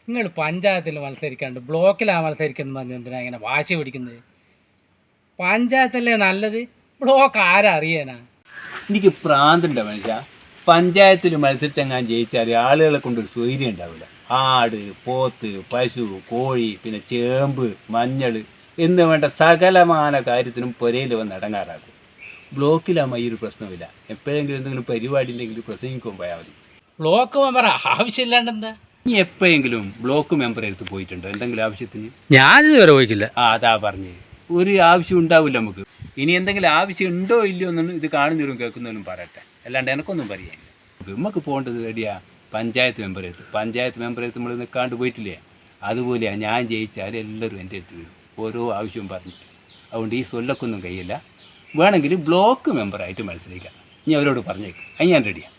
നിങ്ങൾ പഞ്ചായത്തിൽ മത്സരിക്കാണ്ട് ബ്ലോക്കിലാണ് മത്സരിക്കുന്നത് പറഞ്ഞ് എന്തിനാ ഇങ്ങനെ വാശി പിടിക്കുന്നത്? പഞ്ചായത്തല്ലേ നല്ലത്, ബ്ലോക്ക് ആരാ അറിയാനാ? എനിക്ക് പ്രാന്തുണ്ട മനുഷ്യ. പഞ്ചായത്തിൽ മത്സരിച്ചെങ്ങാൻ ജയിച്ചാൽ ആളുകളെ കൊണ്ടൊരു സ്വൈര്യം ഉണ്ടാവില്ല. ആട്, പോത്ത്, പശു, കോഴി, പിന്നെ ചേമ്പ്, മഞ്ഞൾ എന്ന് വേണ്ട സകലമാന കാര്യത്തിനും പുരയിൽ വന്ന് അടങ്ങാറാക്കും. ബ്ലോക്കിലാകുമ്പോൾ ഈ ഒരു പ്രശ്നമില്ല. എപ്പോഴെങ്കിലും എന്തെങ്കിലും പരിപാടി ഉണ്ടെങ്കിൽ പ്രസംഗിക്കുമ്പോൾ പോയാൽ മതി. ബ്ലോക്ക് മെമ്പർ ആവശ്യമില്ലാണ്ട് എന്താ? നീ എപ്പോഴെങ്കിലും ബ്ലോക്ക് മെമ്പറെ അടുത്ത് പോയിട്ടുണ്ടോ എന്തെങ്കിലും ആവശ്യത്തിന്? ഞാനിതുവരെ പോയിക്കില്ല. അതാ പറഞ്ഞ് ഒരു ആവശ്യം ഉണ്ടാവില്ല നമുക്ക്. ഇനി എന്തെങ്കിലും ആവശ്യം ഉണ്ടോ ഇല്ലയോ എന്നൊന്നും ഇത് കാണുന്നവരും കേൾക്കുന്നവരും പറയട്ടെ, അല്ലാണ്ട് എനിക്കൊന്നും പറയാനില്ല. നമുക്ക് പോകേണ്ടത് റെഡിയാ പഞ്ചായത്ത് മെമ്പറെടുത്ത്. പഞ്ചായത്ത് മെമ്പറെടുത്ത് നമ്മൾ നിൽക്കാണ്ട് പോയിട്ടില്ലേ, അതുപോലെയാണ് ഞാൻ ജയിച്ചാൽ എല്ലാവരും എൻ്റെ അടുത്ത് വരും ഓരോ ആവശ്യവും പറഞ്ഞിട്ട്. അതുകൊണ്ട് ഈ സൊല്ലക്കൊന്നും കഴിയില്ല. വേണമെങ്കിൽ ബ്ലോക്ക് മെമ്പറായിട്ട് മത്സരിക്കാം. ഇനി അവരോട് പറഞ്ഞേക്കും, അത് ഞാൻ റെഡിയാണ്.